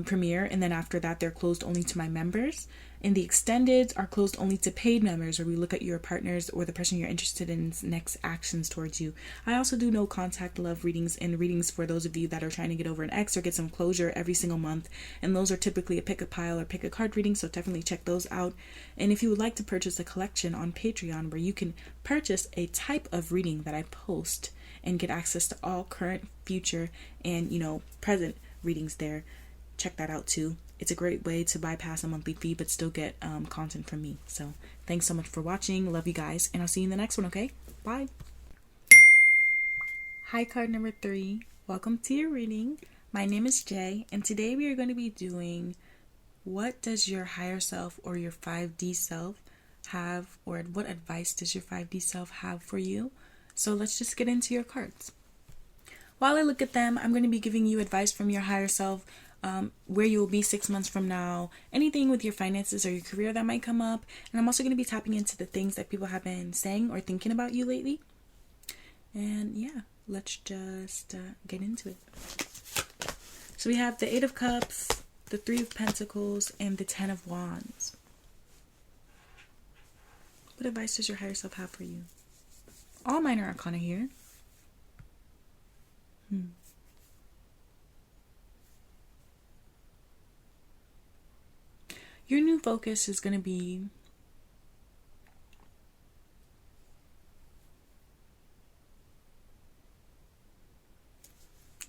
premiere, and then after that they're closed only to my members. And the extended are closed only to paid members, where we look at your partners or the person you're interested in's next actions towards you. I also do no contact love readings and readings for those of you that are trying to get over an ex or get some closure every single month, and those are typically a pick a pile or pick a card reading, so definitely check those out. And if you would like to purchase a collection on Patreon where you can purchase a type of reading that I post and get access to all current, future, and present readings there. Check that out too. It's a great way to bypass a monthly fee but still get content from me. So thanks so much for watching. Love you guys, and I'll see you in the next one. Okay, bye. Hi, card number 3. Welcome to your reading. My name is Jay, and today we are going to be doing what does your higher self or your 5D self have, or what advice does your 5D self have for you? So let's just get into your cards. While I look at them, I'm going to be giving you advice from your higher self, where you will be 6 months from now, anything with your finances or your career that might come up. And I'm also going to be tapping into the things that people have been saying or thinking about you lately. And yeah, let's just get into it. So we have the 8 of Cups, the 3 of Pentacles, and the 10 of Wands. What advice does your higher self have for you? All minor arcana here. Your new focus is going to be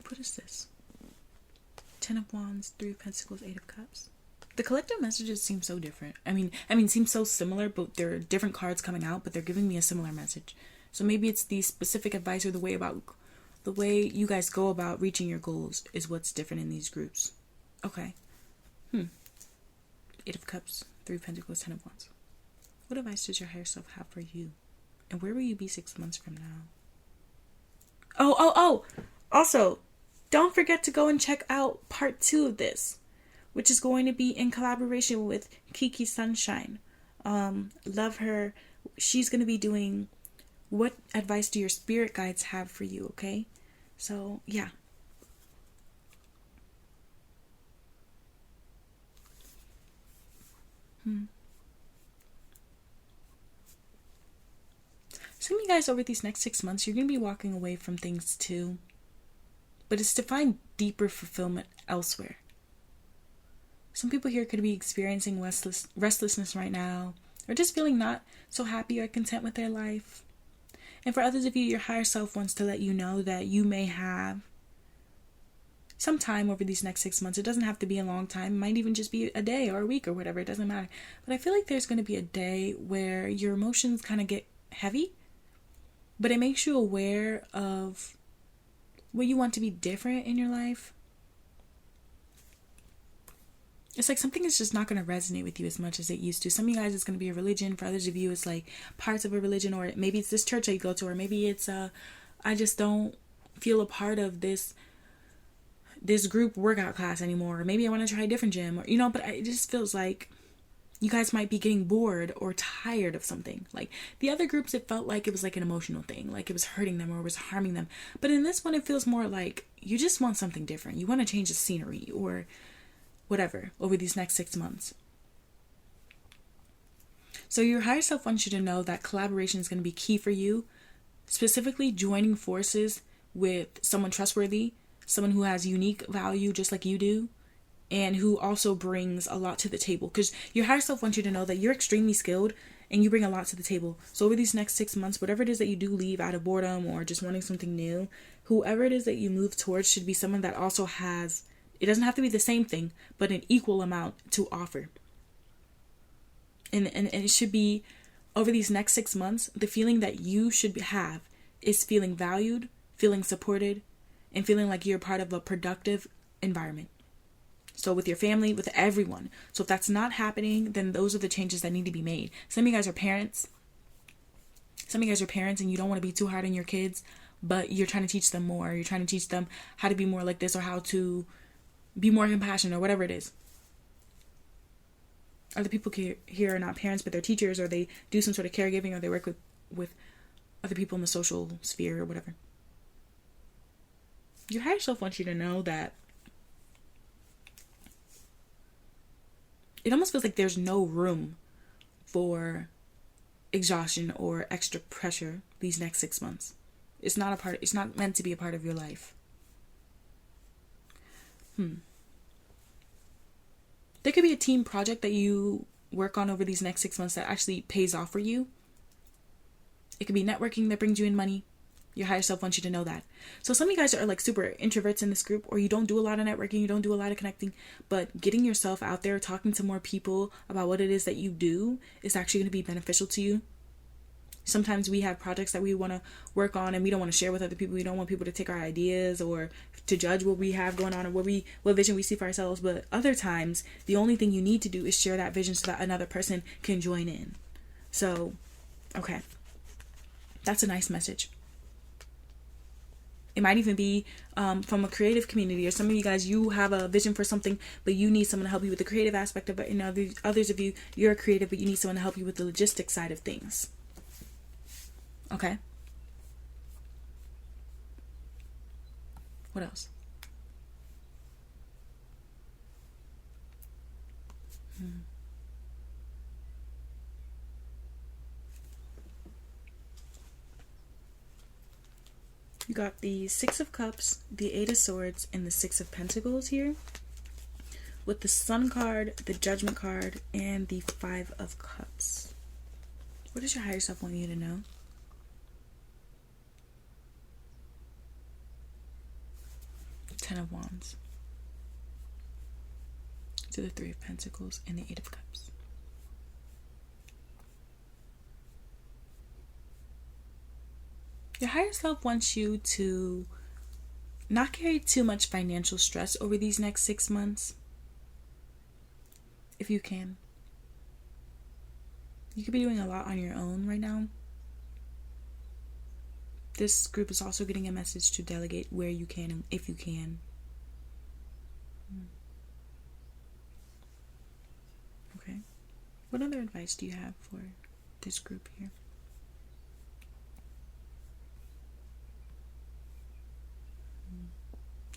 what is this? 10 of Wands, 3 of Pentacles, 8 of Cups. The collective messages seem so different. I mean, seem so similar, but there are different cards coming out, but they're giving me a similar message. So maybe it's the specific advice or the way you guys go about reaching your goals is what's different in these groups. Okay. 8 of Cups, 3 of Pentacles, 10 of Wands. What advice does your higher self have for you? And where will you be 6 months from now? Oh. Also, don't forget to go and check out part 2 of this, which is going to be in collaboration with Kikisunshynee. Love her. She's going to be doing what advice do your spirit guides have for you, okay? So, yeah. Some of you guys over these next 6 months, you're going to be walking away from things too. But it's to find deeper fulfillment elsewhere. Some people here could be experiencing restlessness right now, or just feeling not so happy or content with their life. And for others of you, your higher self wants to let you know that you may have some time over these next 6 months. It doesn't have to be a long time. It might even just be a day or a week or whatever. It doesn't matter. But I feel like there's going to be a day where your emotions kind of get heavy, but it makes you aware of what you want to be different in your life. It's like something is just not going to resonate with you as much as it used to. Some of you guys, it's going to be a religion. For others of you, it's like parts of a religion, or maybe it's this church that you go to, or maybe it's I just don't feel a part of this group workout class anymore, or maybe I want to try a different gym, or but it just feels like you guys might be getting bored or tired of something. Like the other groups, it felt like it was like an emotional thing, like it was hurting them or it was harming them. But in this one, it feels more like you just want something different. You want to change the scenery or whatever over these next 6 months. So your higher self wants you to know that collaboration is going to be key for you, specifically joining forces with someone trustworthy, someone who has unique value just like you do, and who also brings a lot to the table. Because your higher self wants you to know that you're extremely skilled and you bring a lot to the table. So over these next 6 months, whatever it is that you do leave out of boredom or just wanting something new, whoever it is that you move towards should be someone that also has, it doesn't have to be the same thing, but an equal amount to offer. And it should be, over these next 6 months, the feeling that you should have is feeling valued, feeling supported, and feeling like you're part of a productive environment. So with your family, with everyone. So if that's not happening, then those are the changes that need to be made. Some of you guys are parents. And you don't want to be too hard on your kids, but you're trying to teach them more. You're trying to teach them how to be more like this, or how to be more compassionate, or whatever it is. Other people here are not parents, but they're teachers, or they do some sort of caregiving, or they work with other people in the social sphere or whatever. Your higher self wants you to know that it almost feels like there's no room for exhaustion or extra pressure these next 6 months. It's not meant to be a part of your life. There could be a team project that you work on over these next 6 months that actually pays off for you. It could be networking that brings you in money. Your higher self wants you to know that. So some of you guys are like super introverts in this group, or you don't do a lot of networking, you don't do a lot of connecting, but getting yourself out there, talking to more people about what it is that you do is actually going to be beneficial to you. Sometimes we have projects that we want to work on and we don't want to share with other people. We don't want people to take our ideas or to judge what we have going on or what vision we see for ourselves. But other times, the only thing you need to do is share that vision so that another person can join in. So, okay. That's a nice message. It might even be from a creative community, or some of you guys, you have a vision for something, but you need someone to help you with the creative aspect of it. And others of you, you're creative, but you need someone to help you with the logistics side of things. Okay. What else? You got the Six of Cups, the Eight of Swords, and the Six of Pentacles here, with the Sun card, the Judgment card, and the Five of Cups. What does your higher self want you to know? Ten of Wands, to the Three of Pentacles, and the Eight of Cups. Your higher self wants you to not carry too much financial stress over these next 6 months. If you can. You could be doing a lot on your own right now. This group is also getting a message to delegate where you can and if you can. Okay. What other advice do you have for this group here?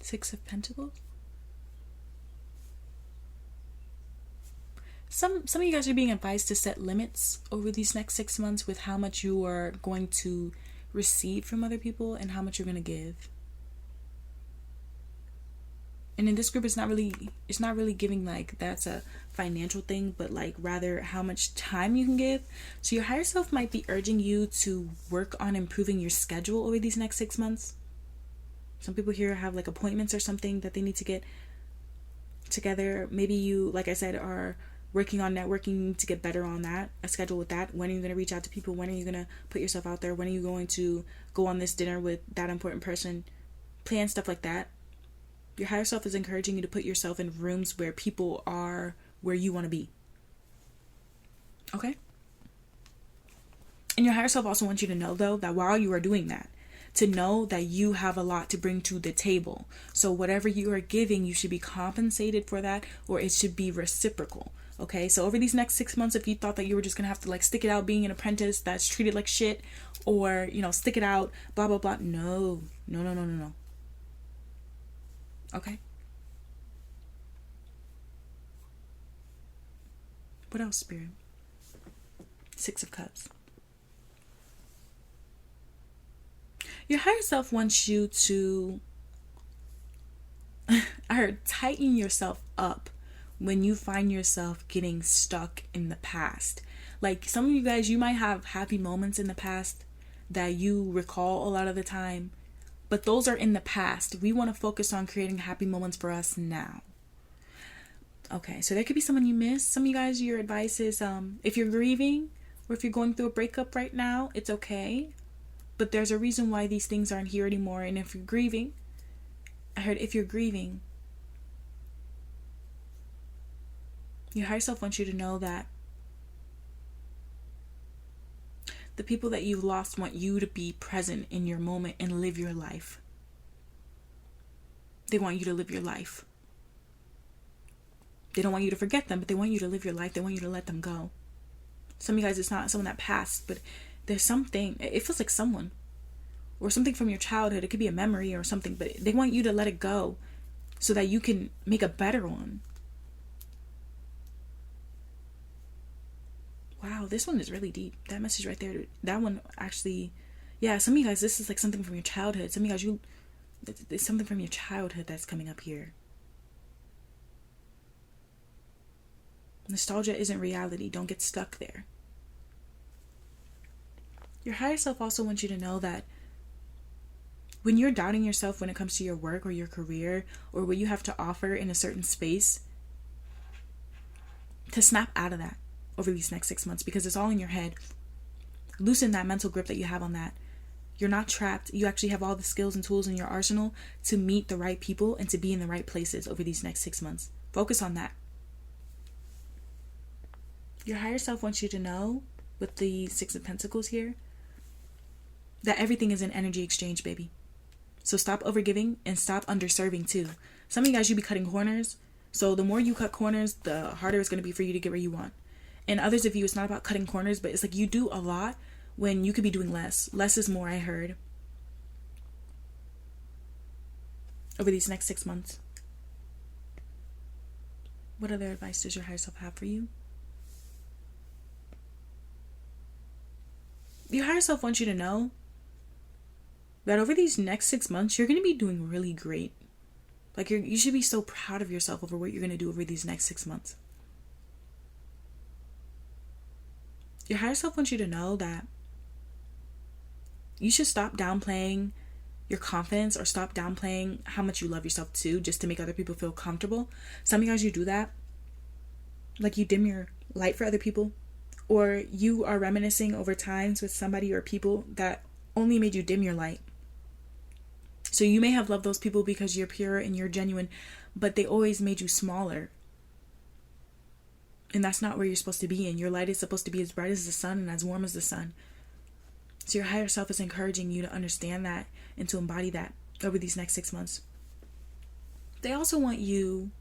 Six of Pentacles. Some of you guys are being advised to set limits over these next 6 months with how much you are going to receive from other people and how much you're going to give. And in this group, it's not really giving like that's a financial thing, but like rather how much time you can give. So your higher self might be urging you to work on improving your schedule over these next 6 months. Some people here have like appointments or something that they need to get together. Maybe you, like I said, are working on networking to get better on that, a schedule with that. When are you going to reach out to people? When are you going to put yourself out there? When are you going to go on this dinner with that important person? Plan stuff like that. Your higher self is encouraging you to put yourself in rooms where people are where you want to be. Okay? And your higher self also wants you to know, though, that while you are doing that, to know that you have a lot to bring to the table. So whatever you are giving, you should be compensated for that, or it should be reciprocal. Okay, so over these next 6 months, if you thought that you were just gonna have to like stick it out being an apprentice that's treated like shit, or stick it out, blah blah blah. No. Okay. What else, Spirit? Six of Cups. Your higher self wants you to tighten yourself up when you find yourself getting stuck in the past. Like some of you guys, you might have happy moments in the past that you recall a lot of the time, but those are in the past. We want to focus on creating happy moments for us now. Okay, so there could be someone you miss. Some of you guys, your advice is if you're grieving or if you're going through a breakup right now, it's okay. But there's a reason why these things aren't here anymore. And if you're grieving, if you're grieving, your higher self wants you to know that the people that you've lost want you to be present in your moment and live your life. They want you to live your life. They don't want you to forget them, but they want you to live your life. They want you to let them go. Some of you guys, it's not someone that passed, but there's something, it feels like someone or something from your childhood. It could be a memory or something, but they want you to let it go so that you can make a better one. Wow, this one is really deep. That message right there, that one actually, yeah, some of you guys, this is like something from your childhood. Some of you guys, it's something from your childhood that's coming up here. Nostalgia isn't reality. Don't get stuck there. Your higher self also wants you to know that When you're doubting yourself when it comes to your work or your career or what you have to offer in a certain space, to snap out of that over these next 6 months, because it's all in your head. Loosen that mental grip that you have on that. You're not trapped. You actually have all the skills and tools in your arsenal to meet the right people and to be in the right places over these next 6 months. Focus on that. Your higher self wants you to know, with the Six of Pentacles here, that everything is an energy exchange, baby. So stop overgiving and stop underserving too. Some of you guys, you be cutting corners. So the more you cut corners, the harder it's going to be for you to get where you want. And others of you, it's not about cutting corners, but it's like you do a lot when you could be doing less. Less is more, I heard. Over these next 6 months. What other advice does your higher self have for you? Your higher self wants you to know that over these next 6 months, you're going to be doing really great. Like, you should be so proud of yourself over what you're going to do over these next 6 months. Your higher self wants you to know that you should stop downplaying your confidence or stop downplaying how much you love yourself too, just to make other people feel comfortable. Some of you guys, you do that. Like, you dim your light for other people, or you are reminiscing over times with somebody or people that only made you dim your light. So you may have loved those people because you're pure and you're genuine, but they always made you smaller. And that's not where you're supposed to be in. Your light is supposed to be as bright as the sun and as warm as the sun. So your higher self is encouraging you to understand that and to embody that over these next 6 months. They also want you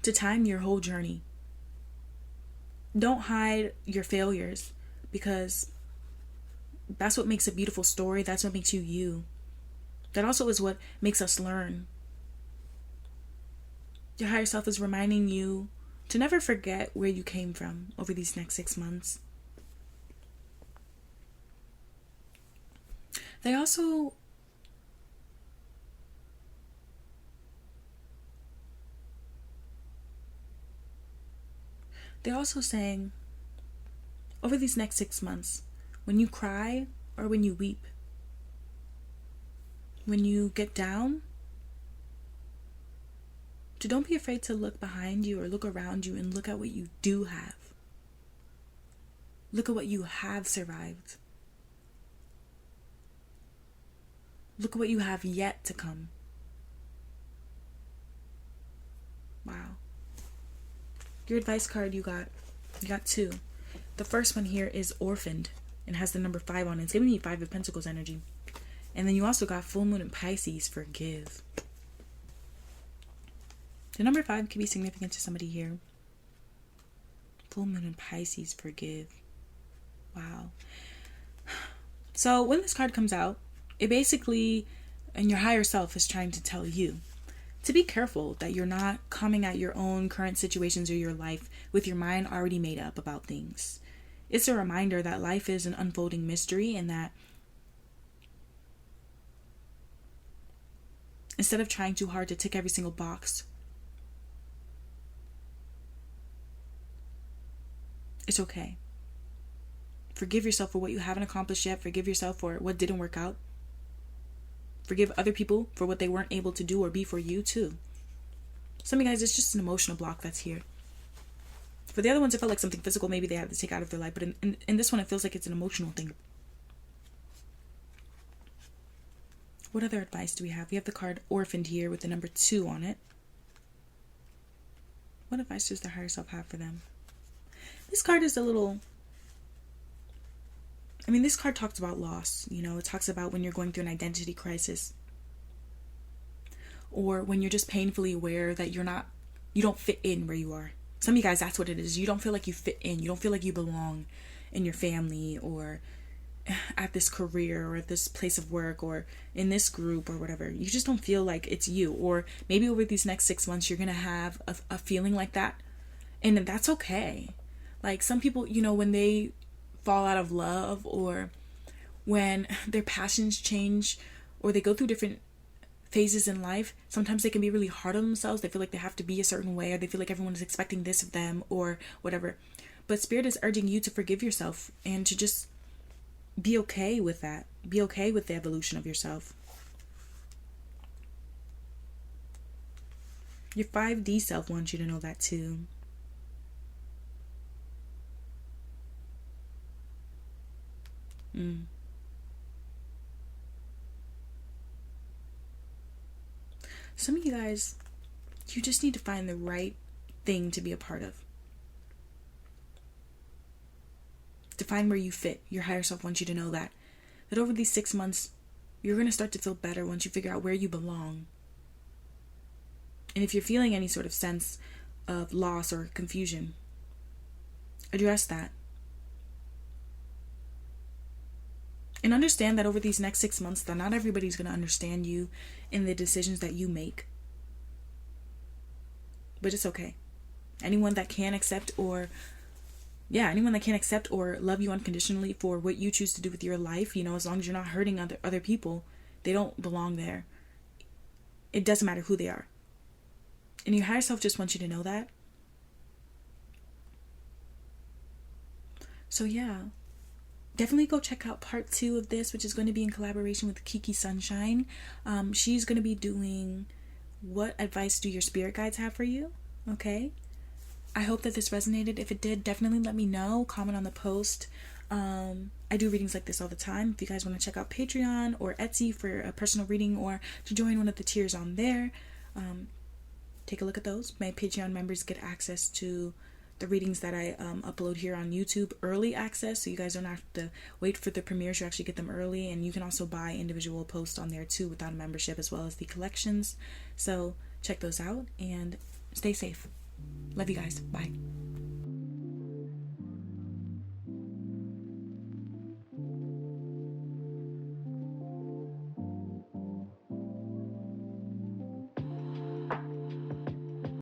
to time your whole journey. Don't hide your failures, because that's what makes a beautiful story. That's what makes you you. That also is what makes us learn. Your higher self is reminding you to never forget where you came from over these next 6 months. They're also saying, over these next 6 months, when you cry or when you weep, when you get down, so don't be afraid to look behind you or look around you and look at what you do have. Look at what you have survived. Look at what you have yet to come. Wow. Your advice card you got 2. The first one here is Orphaned and has the number 5 on it. It's giving me 5 of Pentacles energy. And then you also got Full Moon in Pisces, Forgive. The number 5 can be significant to somebody here. Full Moon in Pisces, Forgive. Wow. So when this card comes out, it basically, and your higher self is trying to tell you to be careful that you're not coming at your own current situations or your life with your mind already made up about things. It's a reminder that life is an unfolding mystery, and that instead of trying too hard to tick every single box, it's okay. Forgive yourself for what you haven't accomplished yet. Forgive yourself for what didn't work out. Forgive other people for what they weren't able to do or be for you too. Some of you guys, it's just an emotional block that's here. For the other ones, it felt like something physical maybe they had to take out of their life. But in this one, it feels like it's an emotional thing. What other advice do we have? We have the card Orphaned here with the number 2 on it. What advice does the higher self have for them? This card is a little... this card talks about loss. It talks about when you're going through an identity crisis. Or when you're just painfully aware that you don't fit in where you are. Some of you guys, that's what it is. You don't feel like you fit in. You don't feel like you belong in your family or at this career or at this place of work or in this group or whatever. You just don't feel like it's you. Or maybe over these next 6 months, you're going to have a feeling like that. And that's okay. Like some people, when they fall out of love or when their passions change or they go through different phases in life, sometimes they can be really hard on themselves. They feel like they have to be a certain way, or they feel like everyone is expecting this of them or whatever. But Spirit is urging you to forgive yourself and to just be okay with that. Be okay with the evolution of yourself. Your 5D self wants you to know that too. Some of you guys, you just need to find the right thing to be a part of. To find where you fit. Your higher self wants you to know that. That over these 6 months, you're going to start to feel better once you figure out where you belong. And if you're feeling any sort of sense of loss or confusion, address that. And understand that over these next 6 months, that not everybody's going to understand you in the decisions that you make. But it's okay. Anyone that can accept or love you unconditionally for what you choose to do with your life, as long as you're not hurting other people, they don't belong there. It doesn't matter who they are. And your higher self just wants you to know that. So yeah. Definitely go check out part 2 of this, which is going to be in collaboration with Kikisunshynee. She's going to be doing what advice do your spirit guides have for you, okay? I hope that this resonated. If it did, definitely let me know. Comment on the post. I do readings like this all the time. If you guys want to check out Patreon or Etsy for a personal reading or to join one of the tiers on there, take a look at those. My Patreon members get access to the readings that I upload here on YouTube, early access, so you guys don't have to wait for the premieres. You actually get them early, and you can also buy individual posts on there too without a membership, as well as the collections. So check those out and stay safe. Love you guys. Bye.